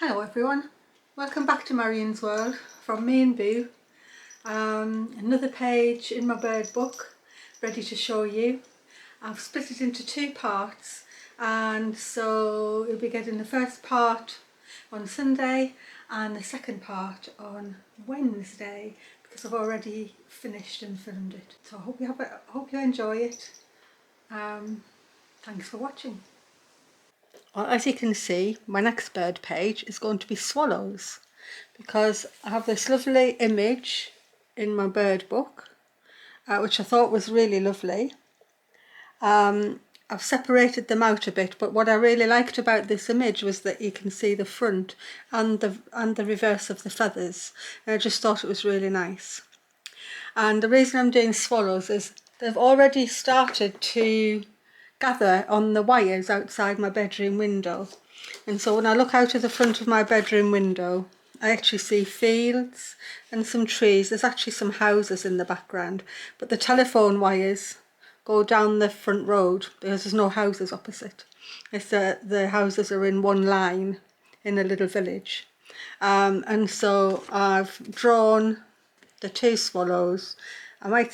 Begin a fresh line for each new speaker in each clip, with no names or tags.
Hello everyone, welcome back to Marion's World from me and Boo. Another page in my bird book ready to show you. I've split it into two parts, and so you'll be getting the first part on Sunday and the second part on Wednesday, because I've already finished and filmed it. So I hope you enjoy it. Thanks for watching. Well, as you can see, my next bird page is going to be swallows, because I have this lovely image in my bird book, which I thought was really lovely. I've separated them out a bit, but what I really liked about this image was that you can see the front and the reverse of the feathers, and I just thought it was really nice. And the reason I'm doing swallows is they've already started to gather on the wires outside my bedroom window. And so when I look out of the front of my bedroom window, I actually see fields and some trees. There's actually some houses in the background, but the telephone wires go down the front road because there's no houses opposite. It's the houses are in one line in a little village. And so I've drawn the two swallows. I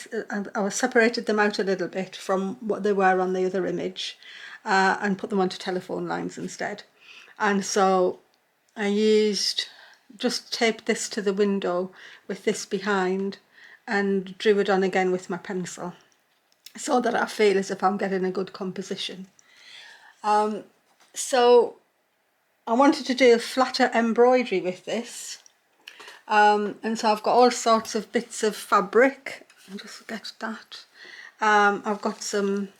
separated them out a little bit from what they were on the other image, and put them onto telephone lines instead. And so I just taped this to the window with this behind and drew it on again with my pencil, so that I feel as if I'm getting a good composition. So I wanted to do a flatter embroidery with this, and so I've got all sorts of bits of fabric. I'll just get that. I've got some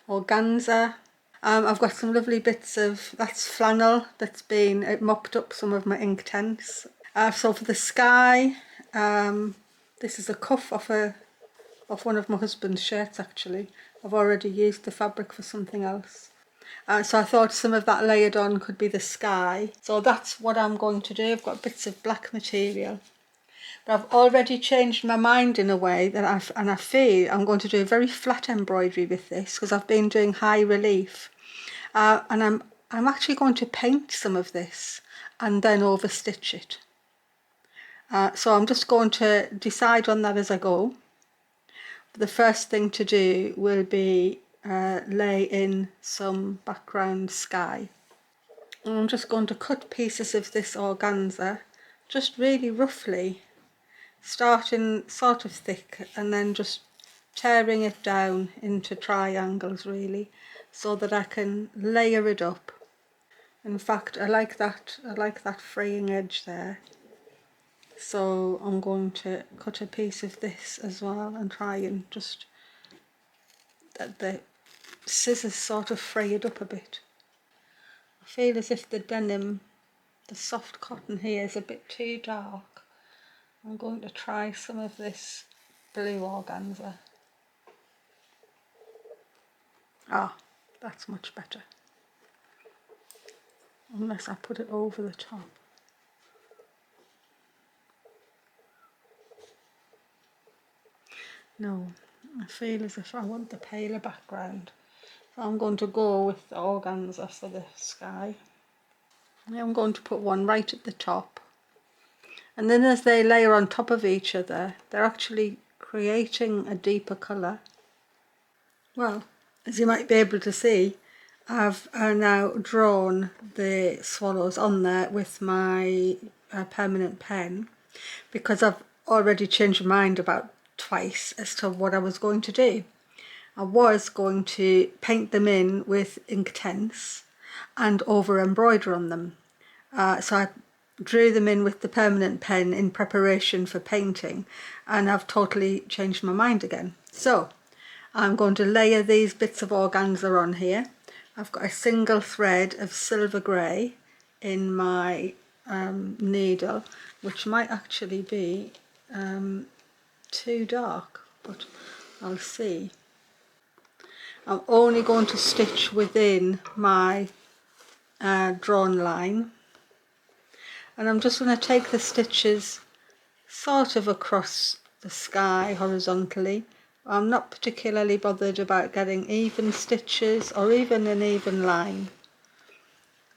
organza. I've got some lovely bits of, that's flannel that's been, it mopped up some of my Inktense. So for the sky, this is a cuff off one of my husband's shirts actually. I've already used the fabric for something else. So I thought some of that layered on could be the sky. So that's what I'm going to do. I've got bits of black material. But I've already changed my mind in a way that I feel I'm going to do a very flat embroidery with this, because I've been doing high relief. And I'm actually going to paint some of this and then overstitch it. So I'm just going to decide on that as I go. The first thing to do will be lay in some background sky. And I'm just going to cut pieces of this organza, just really roughly, starting sort of thick and then just tearing it down into triangles really, so that I can layer it up. In fact, I like that fraying edge there. So I'm going to cut a piece of this as well and try and just let the scissors sort of fray it up a bit. I feel as if the denim, the soft cotton here, is a bit too dark. I'm going to try some of this blue organza. Ah, that's much better. Unless I put it over the top. No, I feel as if I want the paler background. So I'm going to go with the organza for the sky. I'm going to put one right at the top. And then as they layer on top of each other, they're actually creating a deeper colour. Well, as you might be able to see, I've now drawn the swallows on there with my permanent pen, because I've already changed my mind about twice as to what I was going to do. I was going to paint them in with Inktense and over embroider on them. So I drew them in with the permanent pen in preparation for painting, and I've totally changed my mind again. So I'm going to layer these bits of organza on here. I've got a single thread of silver grey in my needle, which might actually be too dark, but I'll see. I'm only going to stitch within my drawn line, and I'm just going to take the stitches sort of across the sky horizontally. I'm not particularly bothered about getting even stitches or even an even line.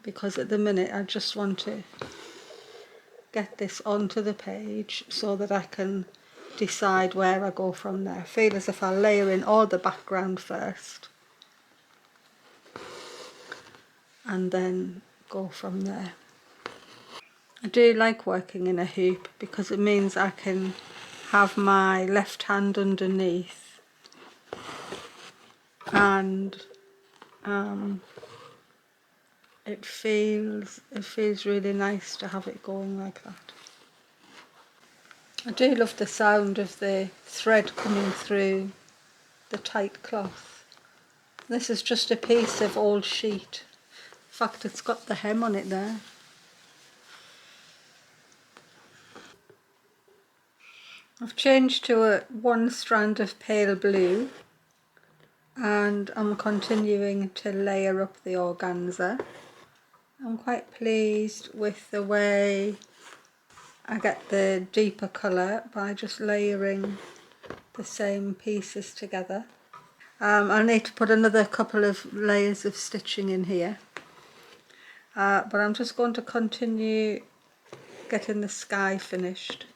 because at the minute I just want to get this onto the page so that I can decide where I go from there. I feel as if I layer in all the background first and then go from there. I do like working in a hoop because it means I can have my left hand underneath, and it feels really nice to have it going like that. I do love the sound of the thread coming through the tight cloth. This is just a piece of old sheet. In fact, it's got the hem on it there. I've changed to one strand of pale blue, and I'm continuing to layer up the organza. I'm quite pleased with the way I get the deeper colour by just layering the same pieces together. I need to put another couple of layers of stitching in here, but I'm just going to continue getting the sky finished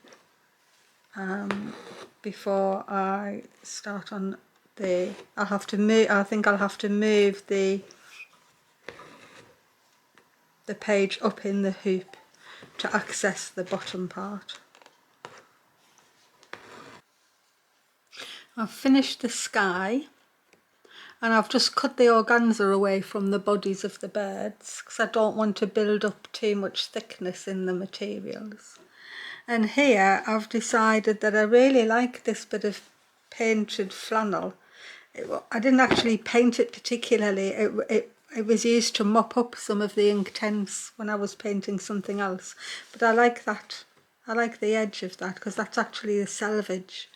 before I start on the, I'll have to move, I think I'll have to move the page up in the hoop to access the bottom part. I've finished the sky, and I've just cut the organza away from the bodies of the birds because I don't want to build up too much thickness in the materials. And here I've decided that I really like this bit of painted flannel. I didn't actually paint it particularly. It was used to mop up some of the ink tints when I was painting something else. But I like that. I like the edge of that because that's actually a selvage.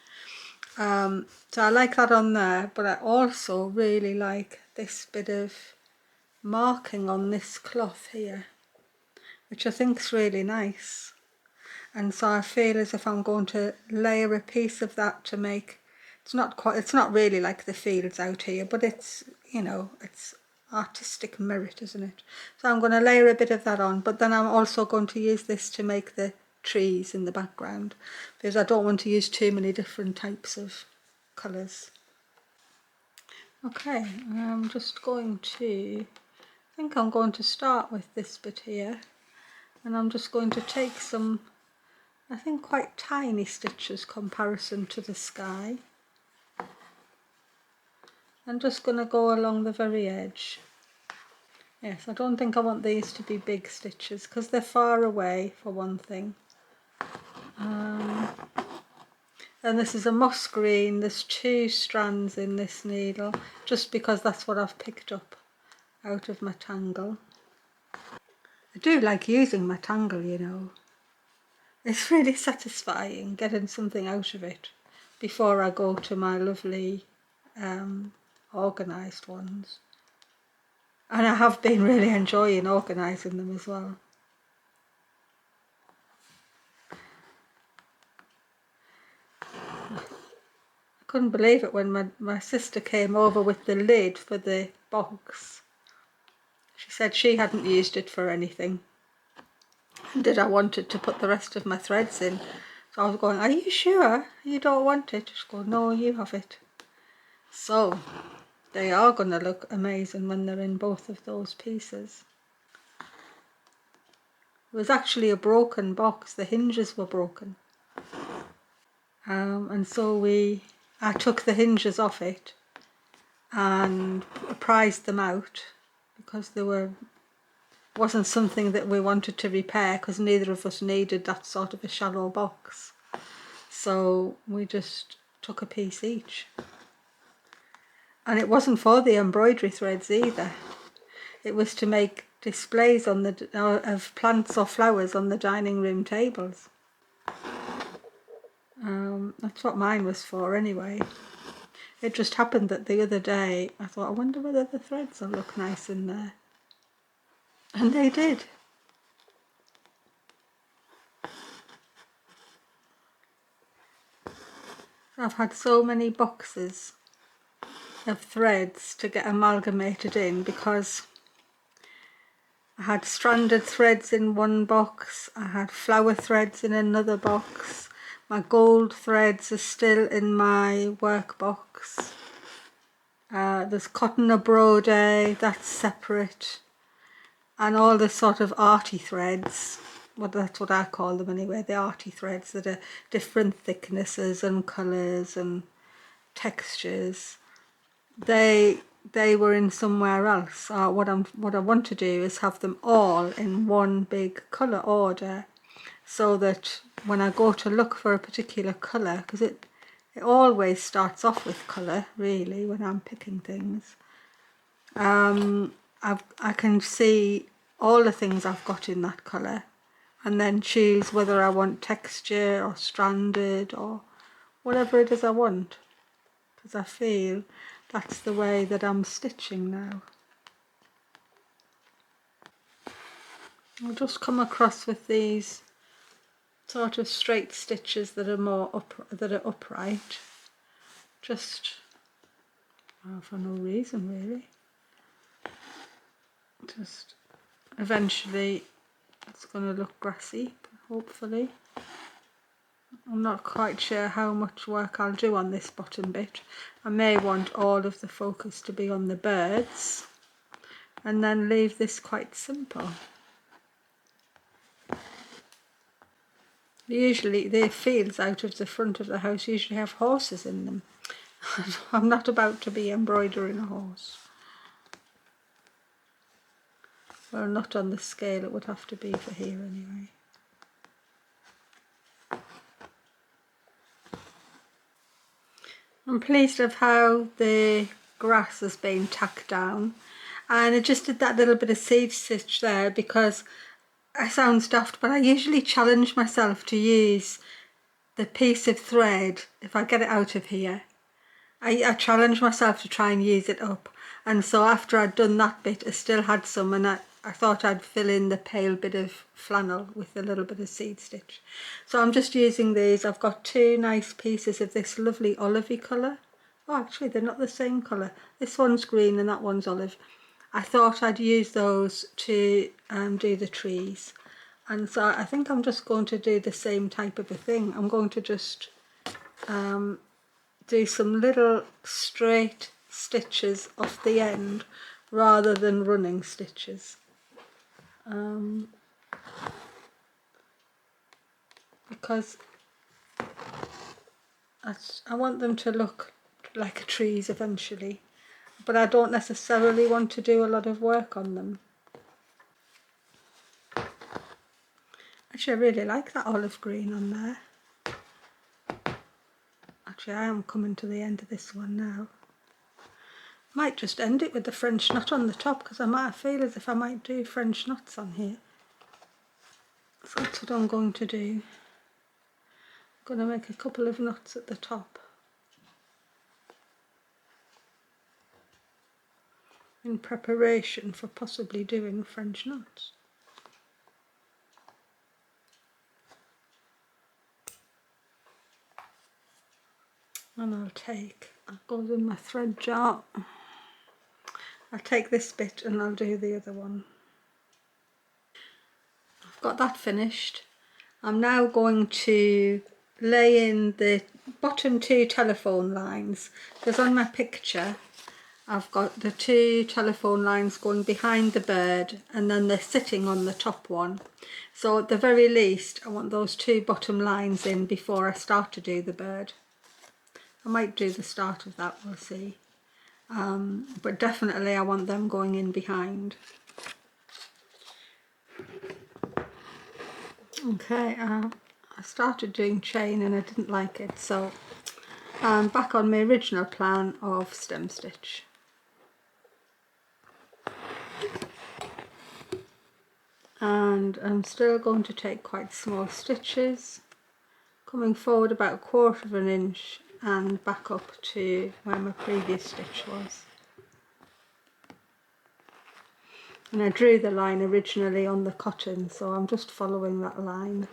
So I like that on there, but I also really like this bit of marking on this cloth here, which I think is really nice. And so I feel as if I'm going to layer a piece of that to make, it's not really like the fields out here, but it's, you know, it's artistic merit, isn't it? So I'm going to layer a bit of that on, but then I'm also going to use this to make the trees in the background because I don't want to use too many different types of colours. Okay, I'm just going to, I think I'm going to start with this bit here, and I'm just going to take some, I think quite tiny stitches comparison to the sky. I'm just going to go along the very edge. Yes, I don't think I want these to be big stitches because they're far away for one thing. And this is a moss green, there's 2 strands in this needle just because that's what I've picked up out of my tangle. I do like using my tangle, you know. It's really satisfying getting something out of it before I go to my lovely organised ones. And I have been really enjoying organising them as well. I couldn't believe it when my sister came over with the lid for the box. She said she hadn't used it for anything. And I wanted to put the rest of my threads in. So I was going, are you sure you don't want it? She's going, no, you have it. So they are going to look amazing when they're in both of those pieces. It was actually a broken box. The hinges were broken. And so I took the hinges off it and prized them out because wasn't something that we wanted to repair because neither of us needed that sort of a shallow box. So we just took a piece each. And it wasn't for the embroidery threads either. It was to make displays on of plants or flowers on the dining room tables. That's what mine was for anyway. It just happened that the other day I thought, I wonder whether the threads will look nice in there. And they did. I've had so many boxes of threads to get amalgamated in because I had stranded threads in one box, I had flower threads in another box, my gold threads are still in my workbox. There's cotton embroidery, that's separate, and all the sort of arty threads, well, that's what I call them anyway, the arty threads that are different thicknesses and colours and textures. They were in somewhere else. What I want to do is have them all in one big colour order, so that when I go to look for a particular colour, because it always starts off with colour really when I'm picking things, I can see all the things I've got in that colour and then choose whether I want texture or stranded or whatever it is I want, because I feel that's the way that I'm stitching now. I'll just come across with these sort of straight stitches that are more upright, just for no reason really. Just eventually it's going to look grassy, hopefully. I'm not quite sure how much work I'll do on this bottom bit. I may want all of the focus to be on the birds and then leave this quite simple. Usually the fields out of the front of the house usually have horses in them. I'm not about to be embroidering a horse. Well, not on the scale it would have to be for here anyway. I'm pleased of how the grass has been tacked down, and I just did that little bit of seed stitch there because I sound daft, but I usually challenge myself to use the piece of thread if I get it out of here. I challenge myself to try and use it up, and so after I'd done that bit I still had some, and I thought I'd fill in the pale bit of flannel with a little bit of seed stitch. So I'm just using these. I've got two nice pieces of this lovely olivey colour. Oh, actually they're not the same colour. This one's green and that one's olive. I thought I'd use those to do the trees, and so I think I'm just going to do the same type of a thing. I'm going to just do some little straight stitches off the end rather than running stitches, because I want them to look like trees eventually, but I don't necessarily want to do a lot of work on them. Actually, I really like that olive green on there. Actually, I am coming to the end of this one now. Might just end it with the French knot on the top, because I might feel as if I might do French knots on here. So that's what I'm going to do. I'm going to make a couple of knots at the top in preparation for possibly doing French knots. And I'll go in my thread jar. I'll take this bit and I'll do the other one. I've got that finished. I'm now going to lay in the bottom two telephone lines, because on my picture I've got the two telephone lines going behind the bird and then they're sitting on the top one. So at the very least I want those two bottom lines in before I start to do the bird. I might do the start of that, we'll see. But definitely I want them going in behind. Okay, I started doing chain and I didn't like it, so I'm back on my original plan of stem stitch. And I'm still going to take quite small stitches, coming forward about 1/4 of an inch and back up to where my previous stitch was. And I drew the line originally on the cotton, so I'm just following that line.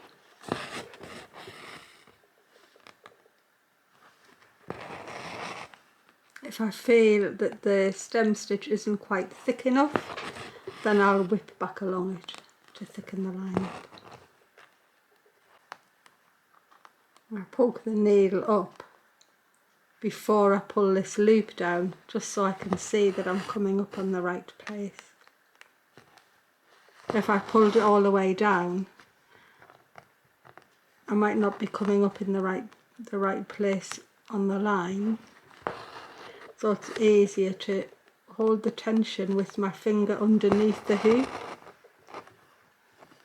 If I feel that the stem stitch isn't quite thick enough, then I'll whip back along it to thicken the line up. I poke the needle up before I pull this loop down, just so I can see that I'm coming up on the right place. If I pulled it all the way down, I might not be coming up in the right place on the line. So it's easier to hold the tension with my finger underneath the hoop.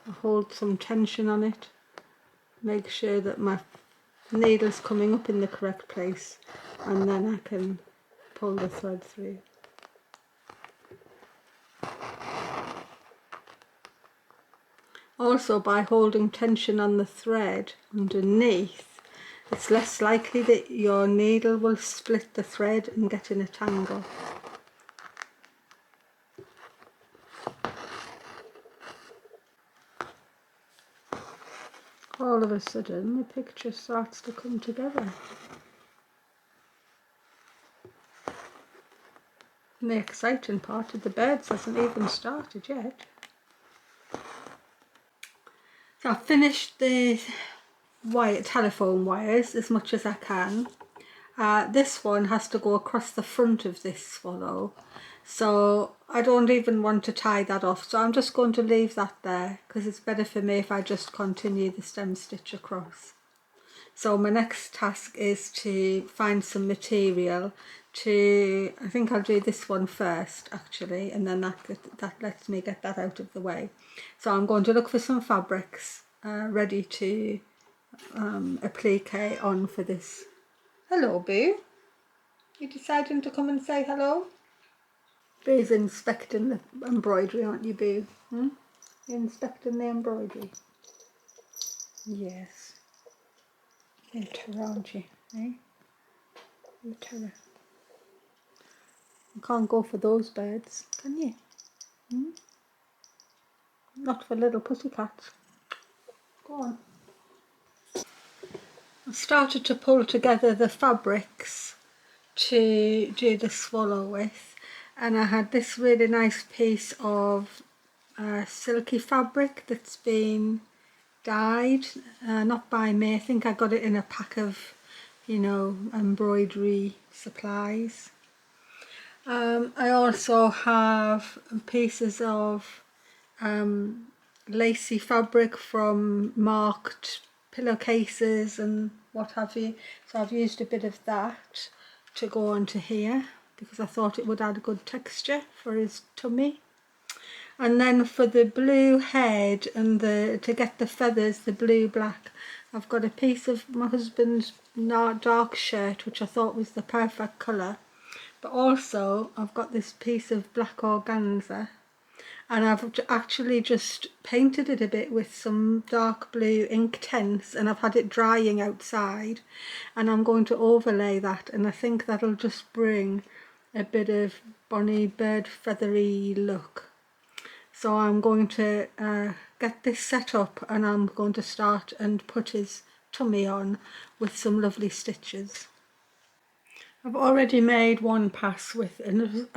I hold some tension on it, make sure that my needle's coming up in the correct place, and then I can pull the thread through. Also, by holding tension on the thread underneath, it's less likely that your needle will split the thread and get in a tangle. All of a sudden the picture starts to come together. And the exciting part of the birds hasn't even started yet. So I've finished the telephone wires as much as I can. This one has to go across the front of this swallow, so I don't even want to tie that off, so I'm just going to leave that there because it's better for me if I just continue the stem stitch across. So my next task is to find some material I think I'll do this one first actually, and then that lets me get that out of the way. So I'm going to look for some fabrics ready to applique on for this. Hello, Boo. You deciding to come and say hello? Boo's inspecting the embroidery, aren't you, Boo? You're inspecting the embroidery? Yes. You're a terror, aren't you? Eh? You're a terror. You can't go for those birds, can you? Not for little pussycats. Go on. I started to pull together the fabrics to do the swallow with, and I had this really nice piece of silky fabric that's been dyed, not by me. I think I got it in a pack of, embroidery supplies. I also have pieces of lacy fabric from marked pillowcases and what have you, so I've used a bit of that to go onto here because I thought it would add a good texture for his tummy. And then for the blue head and to get the feathers, the blue black, I've got a piece of my husband's dark shirt which I thought was the perfect colour, but also I've got this piece of black organza, and I've actually just painted it a bit with some dark blue ink tints, and I've had it drying outside, and I'm going to overlay that, and I think that'll just bring a bit of bonny bird feathery look. So I'm going to get this set up, and I'm going to start and put his tummy on with some lovely stitches. I've already made one pass with a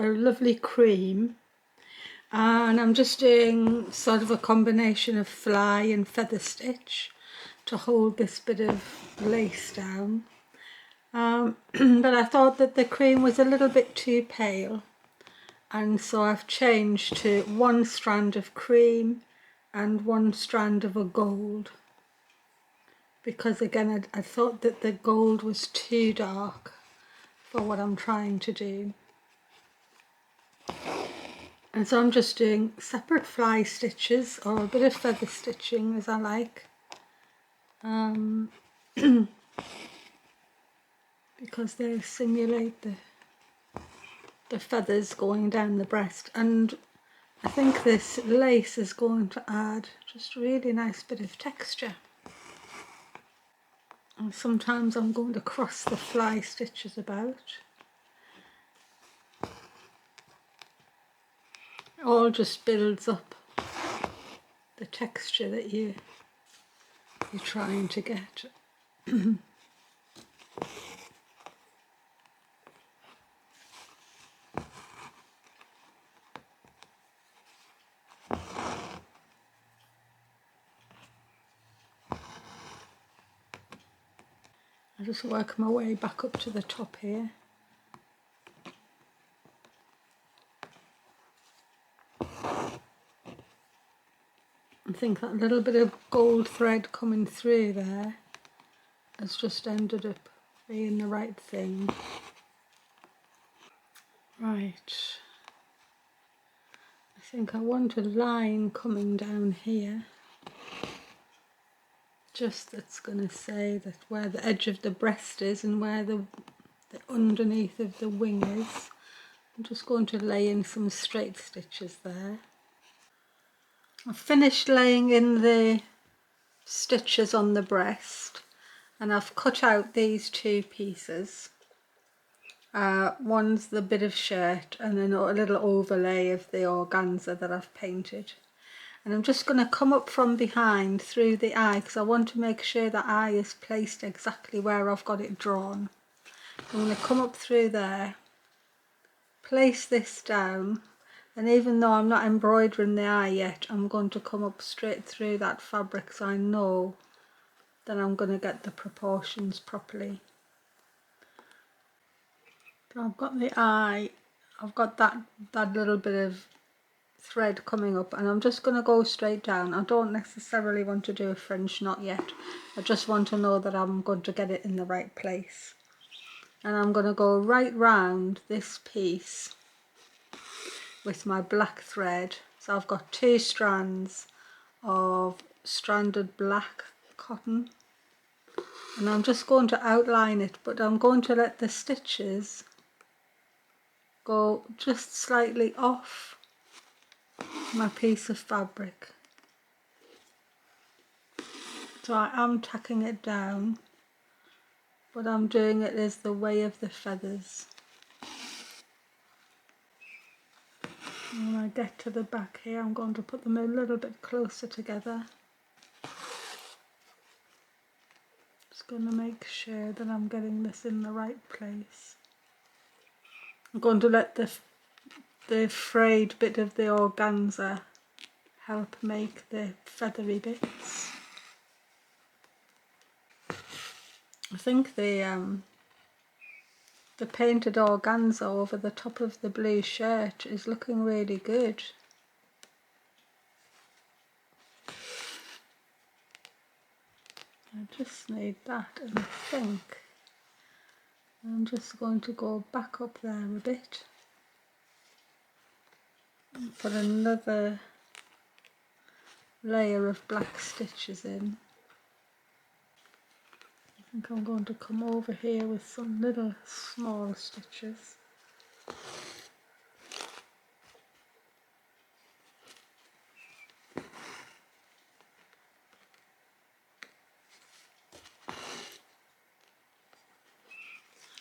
lovely cream, and I'm just doing sort of a combination of fly and feather stitch to hold this bit of lace down. But I thought that the cream was a little bit too pale, and so I've changed to one strand of cream and one strand of a gold, because again I thought that the gold was too dark for what I'm trying to do. And so I'm just doing separate fly stitches or a bit of feather stitching as I like, because they simulate the feathers going down the breast, and I think this lace is going to add just a really nice bit of texture. And sometimes I'm going to cross the fly stitches about. It all just builds up the texture that you're trying to get. I'll just work my way back up to the top here. I think that little bit of gold thread coming through there has just ended up being the right thing. Right, I think I want a line coming down here, just that's going to say that where the edge of the breast is and where the underneath of the wing is. I'm just going to lay in some straight stitches there. I've finished laying in the stitches on the breast, and I've cut out these two pieces. One's the bit of shirt and then a little overlay of the organza that I've painted. And I'm just going to come up from behind through the eye, because I want to make sure the eye is placed exactly where I've got it drawn. I'm going to come up through there, place this down, and even though I'm not embroidering the eye yet, I'm going to come up straight through that fabric so I know that I'm going to get the proportions properly. So I've got the eye, I've got that little bit of thread coming up, and I'm just going to go straight down. I don't necessarily want to do a French knot yet. I just want to know that I'm going to get it in the right place. And I'm going to go right round this piece with my black thread. So I've got 2 strands of stranded black cotton, and I'm just going to outline it, but I'm going to let the stitches go just slightly off my piece of fabric. So I am tacking it down, but I'm doing it as the way of the feathers. And when I get to the back here, I'm going to put them a little bit closer together. Just going to make sure that I'm getting this in the right place. I'm going to let the frayed bit of the organza help make the feathery bits. I think the painted organza over the top of the blue shirt is looking really good. I just need that, and I think I'm just going to go back up there a bit and put another layer of black stitches in. I think I'm going to come over here with some little small stitches.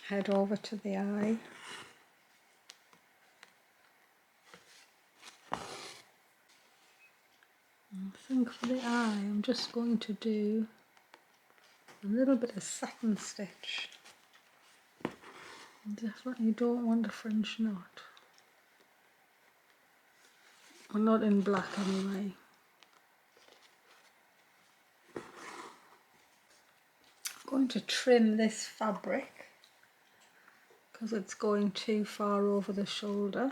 Head over to the eye. I think for the eye I'm just going to do a little bit of satin stitch. Definitely don't want a French knot. Or not in black anyway. I'm going to trim this fabric because it's going too far over the shoulder.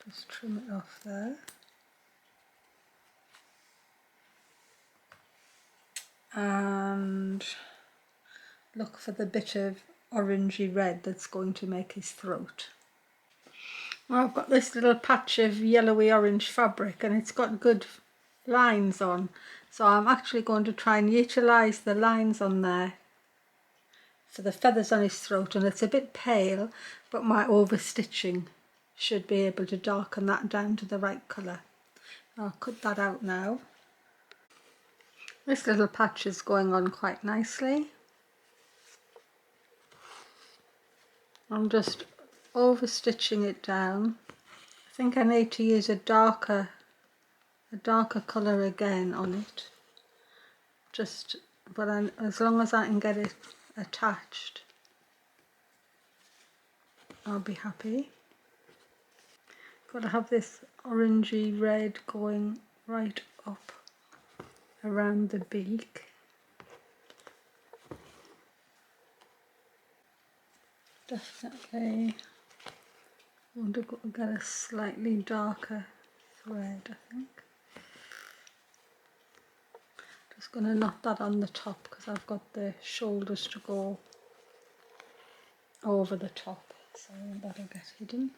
Just trim it off there. And look for the bit of orangey red that's going to make his throat. Well, I've got this little patch of yellowy orange fabric and it's got good lines on, so I'm actually going to try and utilise the lines on there for the feathers on his throat, and it's a bit pale, but my overstitching should be able to darken that down to the right colour. I'll cut that out now. This little patch is going on quite nicely. I'm just overstitching it down. I think I need to use a darker colour again on it. As long as I can get it attached, I'll be happy. Got to have this orangey red going right up around the beak. Definitely want to get a slightly darker thread, I think. Just going to knot that on the top because I've got the shoulders to go over the top, so that'll get hidden.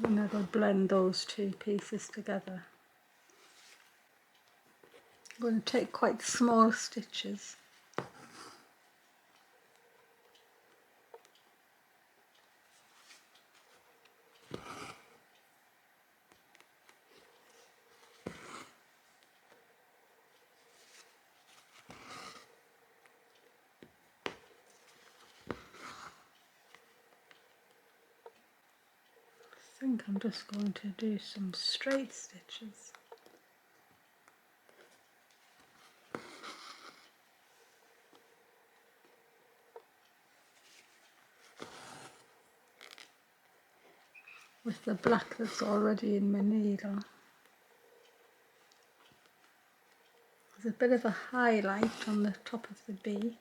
And that'll blend those two pieces together. I'm going to take quite small stitches. I think I'm just going to do some straight stitches. With the black that's already in my needle. There's a bit of a highlight on the top of the beak.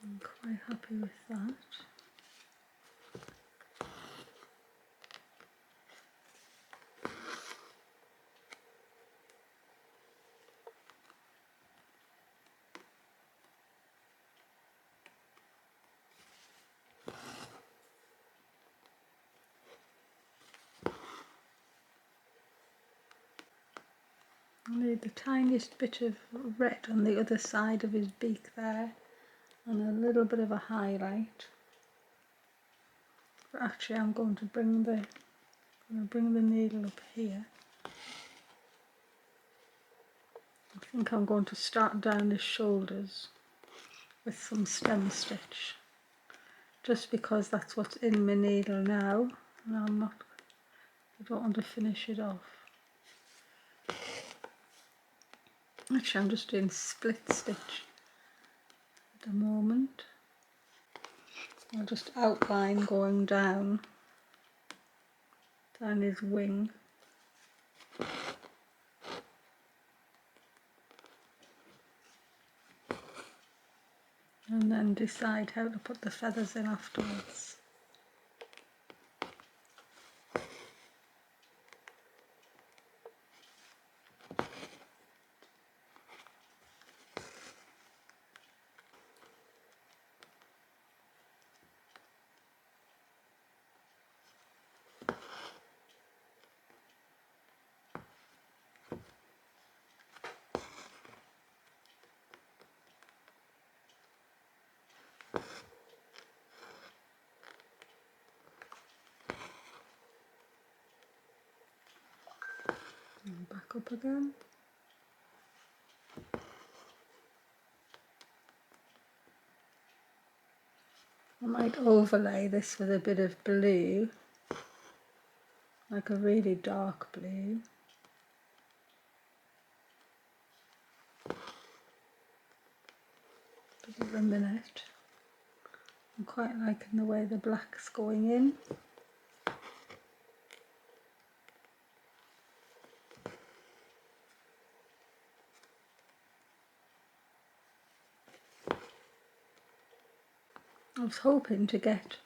I'm quite happy with that. I need the tiniest bit of red on the other side of his beak there, and a little bit of a highlight. But actually I'm going to bring the needle up here. I think I'm going to start down his shoulders with some stem stitch, just because that's what's in my needle now, and I don't want to finish it off. Actually I'm just doing split stitch at the moment. I'll just outline going down his wing. And then decide how to put the feathers in afterwards. And back up again. I might overlay this with a bit of blue, like a really dark blue. Give it a minute. I'm quite liking the way the black's going in. I was hoping to get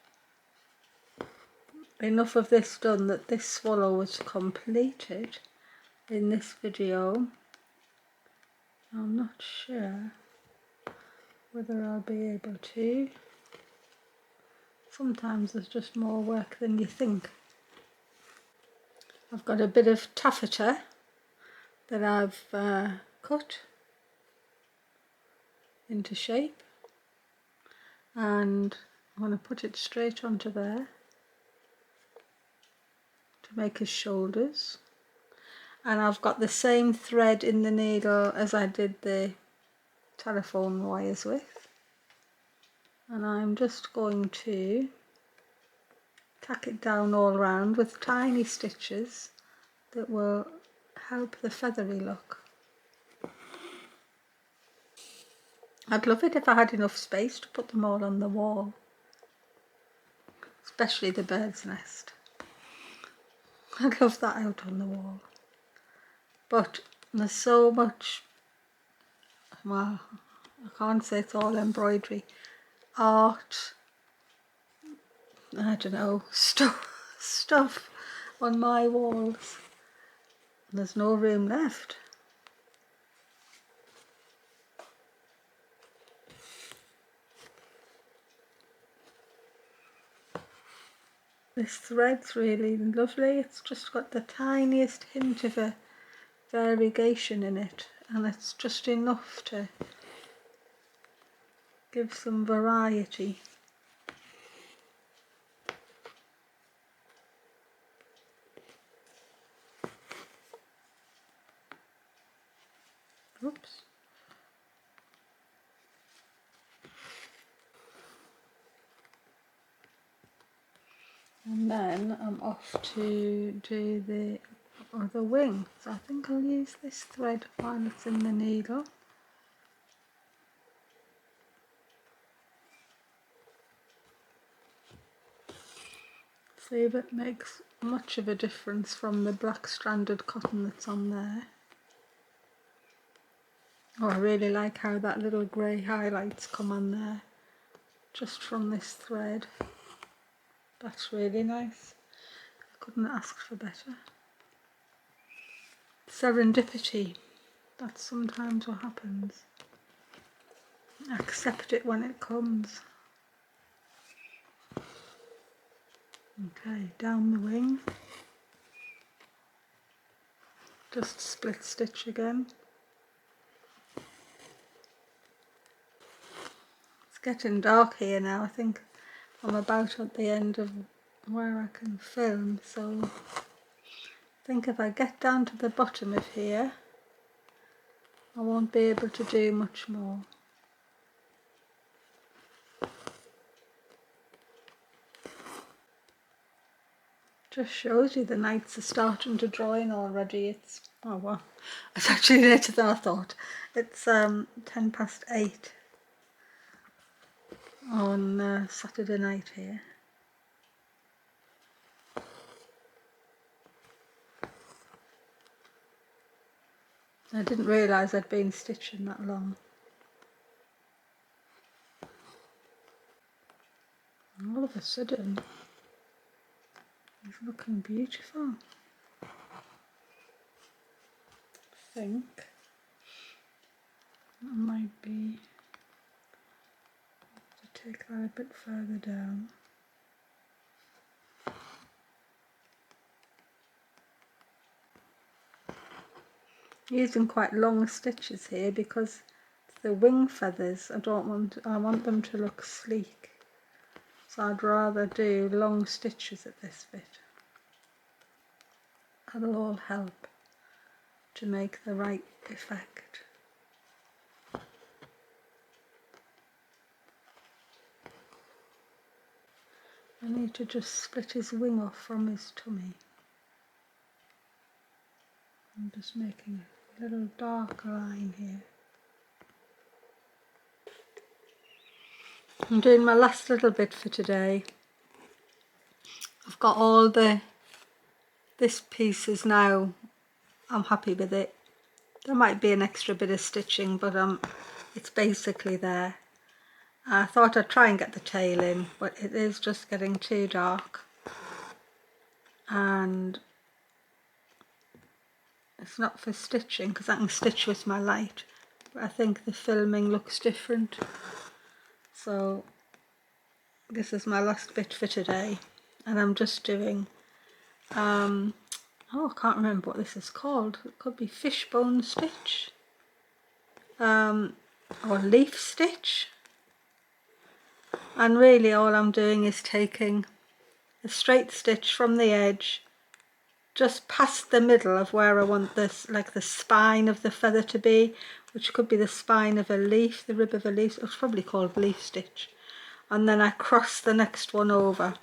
enough of this done that this swallow was completed in this video. I'm not sure whether I'll be able to. Sometimes there's just more work than you think. I've got a bit of taffeta that I've cut into shape, and I'm going to put it straight onto there to make his shoulders. And I've got the same thread in the needle as I did the telephone wires with, and I'm just going to tack it down all around with tiny stitches that will help the feathery look. I'd love it if I had enough space to put them all on the wall, especially the bird's nest. I'd love that out on the wall. But there's so much, well, I can't say it's all embroidery, art, I don't know, stuff on my walls. There's no room left. This thread's really lovely. It's just got the tiniest hint of a variegation in it, and it's just enough to give some variety. Oops. And then I'm off to do the other wing. So I think I'll use this thread while it's in the needle. See if it makes much of a difference from the black stranded cotton that's on there. Oh, I really like how that little grey highlights come on there just from this thread. That's really nice. I couldn't ask for better. Serendipity, that's sometimes what happens. Accept it when it comes. Okay, down the wing. Just split stitch again. It's getting dark here now. I think I'm about at the end of where I can film, so I think if I get down to the bottom of here, I won't be able to do much more. Just shows you the nights are starting to draw in already. It's, oh well, it's actually later than I thought. It's 8:10 on Saturday night here. I didn't realise I'd been stitching that long. And all of a sudden, it's looking beautiful. I think that might be to take that a bit further down. Using quite long stitches here because the wing feathers I want them to look sleek, so I'd rather do long stitches at this bit. That'll all help to make the right effect. I need to just split his wing off from his tummy. I'm just making a little dark line here. I'm doing my last little bit for today. I've got all this piece is now, I'm happy with it. There might be an extra bit of stitching, but it's basically there. I thought I'd try and get the tail in, but it is just getting too dark. And it's not for stitching because I can stitch with my light, but I think the filming looks different. So this is my last bit for today, and I'm just doing oh, I can't remember what this is called. It could be fishbone stitch or leaf stitch, and really all I'm doing is taking a straight stitch from the edge just past the middle of where I want this, like the spine of the feather to be, which could be the spine of a leaf, the rib of a leaf. It's probably called leaf stitch. And then I cross the next one over.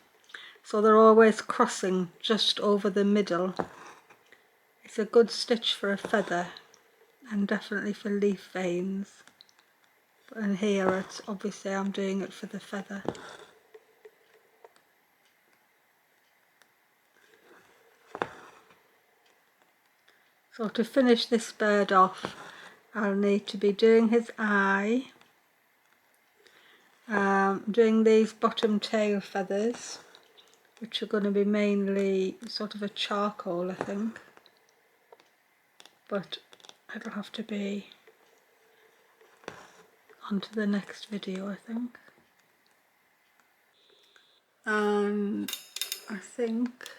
So they're always crossing just over the middle. It's a good stitch for a feather and definitely for leaf veins. And here it's obviously I'm doing it for the feather. So to finish this bird off, I'll need to be doing his eye, doing these bottom tail feathers, which are going to be mainly sort of a charcoal, I think, but it'll have to be onto the next video, I think. And I think,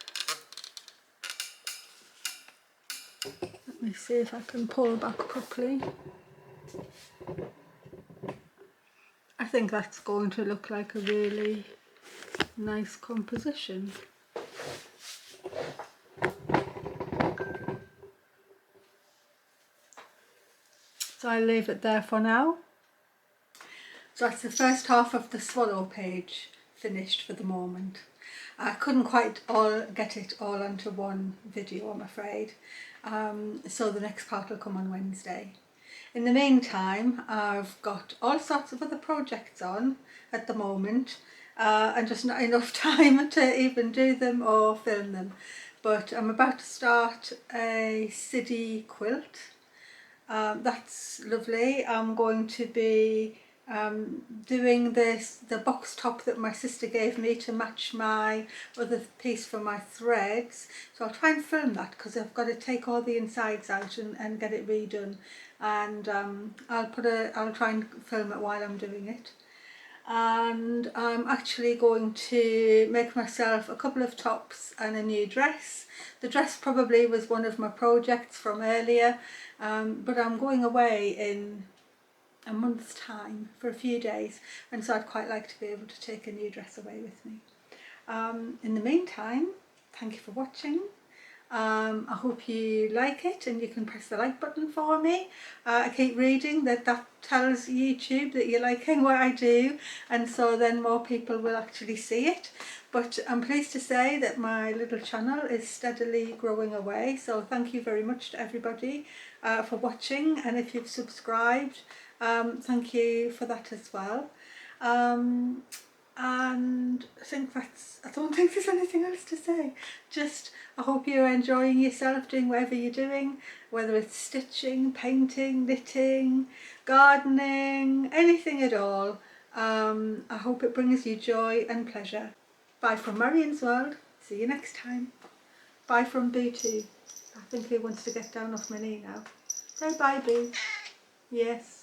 let me see if I can pull back properly. I think that's going to look like a really nice composition. So I'll leave it there for now. So that's the first half of the swallow page finished for the moment. I couldn't quite get it all onto one video, I'm afraid. So the next part will come on Wednesday. In the meantime, I've got all sorts of other projects on at the moment, and just not enough time to even do them or film them. But I'm about to start a Siddy quilt. That's lovely. I'm going to be doing the box top that my sister gave me to match my other piece for my threads. So I'll try and film that because I've got to take all the insides out and get it redone. And I'll try and film it while I'm doing it. And I'm actually going to make myself a couple of tops and a new dress. The dress probably was one of my projects from earlier, but I'm going away in a month's time for a few days, and so I'd quite like to be able to take a new dress away with me. In the meantime, thank you for watching. I hope you like it, and you can press the like button for me. I keep reading that tells YouTube that you're liking what I do, and so then more people will actually see it. But I'm pleased to say that my little channel is steadily growing away, so thank you very much to everybody for watching, and if you've subscribed, thank you for that as well. And I don't think there's anything else to say. Just I hope you're enjoying yourself doing whatever you're doing, whether it's stitching, painting, knitting, gardening, anything at all. I hope it brings you joy and pleasure. Bye from Marion's World. See you next time. Bye from Boo too. I think he wants to get down off my knee now. Say bye, Boo. Yes.